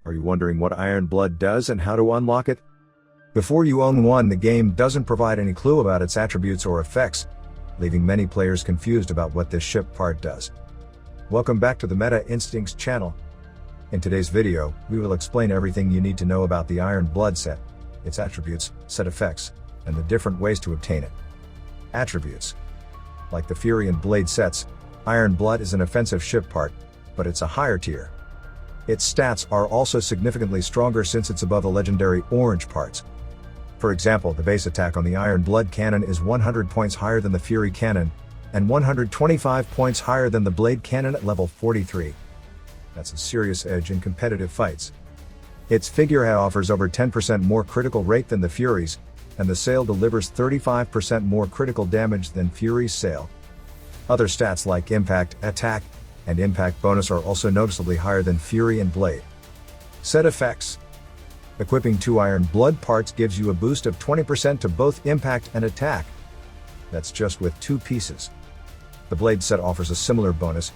Are you wondering what Iron Blood does and how to unlock it? Before you own one, the game doesn't provide any clue about its attributes or effects, leaving many players confused about what this ship part does. Welcome back to the Meta Instincts channel. In today's video, we will explain everything you need to know about the Iron Blood set, its attributes, set effects, and the different ways to obtain it. Attributes. Like the Fury and Blade sets, Iron Blood is an offensive ship part, but it's a higher tier. Its stats are also significantly stronger since it's above the legendary orange parts. For example, the base attack on the Iron Blood cannon is 100 points higher than the Fury cannon, and 125 points higher than the Blade cannon at level 43. That's a serious edge in competitive fights. Its Figurehead offers over 10% more critical rate than the Fury's, and the sail delivers 35% more critical damage than Fury's sail. Other stats like impact, attack, and impact bonus are also noticeably higher than Fury and Blade. Set effects. Equipping 2 Iron Blood parts gives you a boost of 20% to both impact and attack. That's just with 2 pieces. The Blade set offers a similar bonus,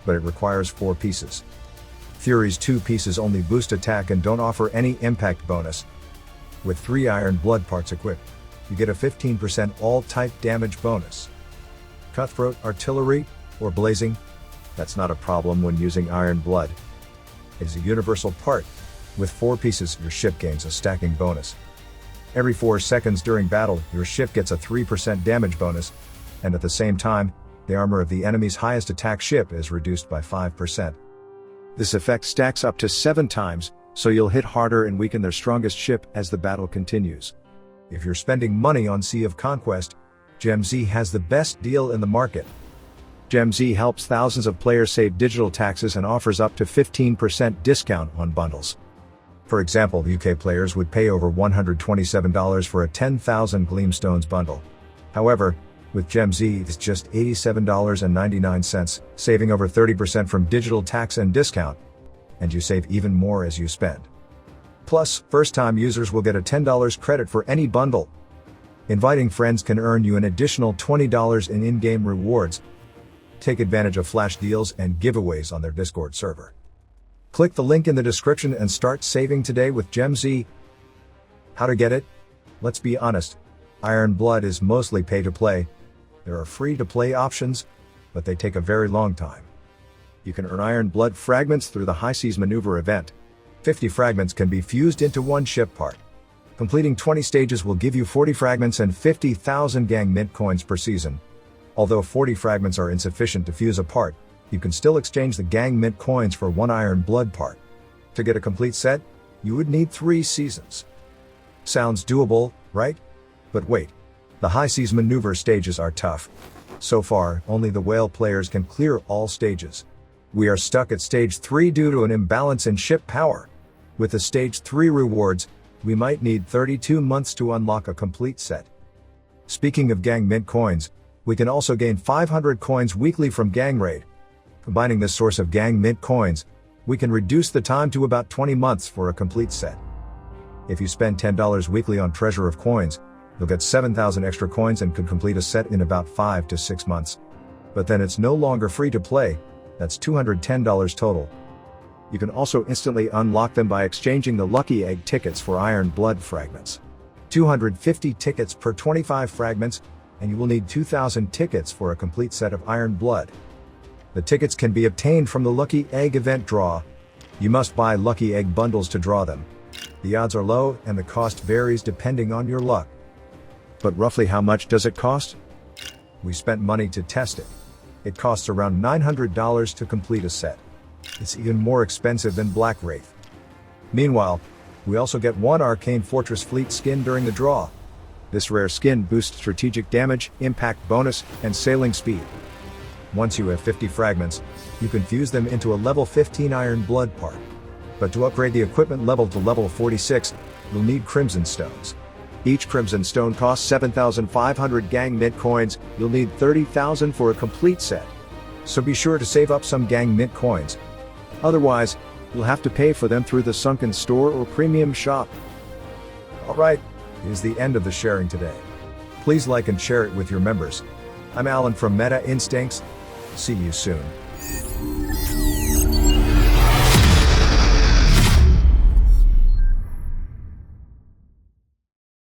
but it requires 4 pieces. Fury's 2 pieces only boost attack and don't offer any impact bonus. With 3 Iron Blood parts equipped, you get a 15% all-type damage bonus. Cutthroat, artillery, or blazing? That's not a problem when using Iron Blood. It is a universal part. With 4 pieces, your ship gains a stacking bonus. Every 4 seconds during battle, your ship gets a 3% damage bonus, and at the same time, the armor of the enemy's highest attack ship is reduced by 5%. This effect stacks up to 7 times, so you'll hit harder and weaken their strongest ship as the battle continues. If you're spending money on Sea of Conquest, GemZ has the best deal in the market. GemZ helps thousands of players save digital taxes and offers up to 15% discount on bundles. For example, UK players would pay over $127 for a 10,000 Gleamstones bundle. However, with GemZ it's just $87.99, saving over 30% from digital tax and discount. And you save even more as you spend. Plus, first-time users will get a $10 credit for any bundle. Inviting friends can earn you an additional $20 in in-game rewards. Take advantage of flash deals and giveaways on their Discord server. Click the link in the description and start saving today with GemZ. How to get it? Let's be honest, Iron Blood is mostly pay-to-play. There are free-to-play options, but they take a very long time. You can earn Iron Blood fragments through the High Seas Maneuver event. 50 fragments can be fused into one ship part. Completing 20 stages will give you 40 fragments and 50,000 gang mint coins per season. Although 40 fragments are insufficient to fuse a part, you can still exchange the gang mint coins for 1 Iron Blood part. To get a complete set, you would need 3 seasons. Sounds doable, right? But wait. The High Seas Maneuver stages are tough. So far, only the whale players can clear all stages. We are stuck at stage 3 due to an imbalance in ship power. With the stage 3 rewards, we might need 32 months to unlock a complete set. Speaking of gang mint coins, we can also gain 500 coins weekly from Gang Raid. Combining this source of gang mint coins, we can reduce the time to about 20 months for a complete set. If you spend $10 weekly on Treasure of Coins, you'll get 7,000 extra coins and could complete a set in about 5 to 6 months. But then it's no longer free to play. That's $210 total. You can also instantly unlock them by exchanging the Lucky Egg tickets for Iron Blood fragments. 250 tickets per 25 fragments, and you will need 2,000 tickets for a complete set of Iron Blood. The tickets can be obtained from the Lucky Egg event draw. You must buy Lucky Egg bundles to draw them. The odds are low and the cost varies depending on your luck. But roughly how much does it cost? We spent money to test it. It costs around $900 to complete a set. It's even more expensive than Black Wraith. Meanwhile, we also get 1 Arcane Fortress Fleet skin during the draw. This rare skin boosts strategic damage, impact bonus, and sailing speed. Once you have 50 fragments, you can fuse them into a level 15 Iron Blood part. But to upgrade the equipment level to level 46, you'll need Crimson Stones. Each Crimson Stone costs 7,500 gang mint coins. You'll need 30,000 for a complete set. So be sure to save up some gang mint coins. Otherwise, you'll have to pay for them through the sunken store or premium shop. Alright, here's the end of the sharing today. Please like and share it with your members. I'm Alan from Meta Instincts. See you soon.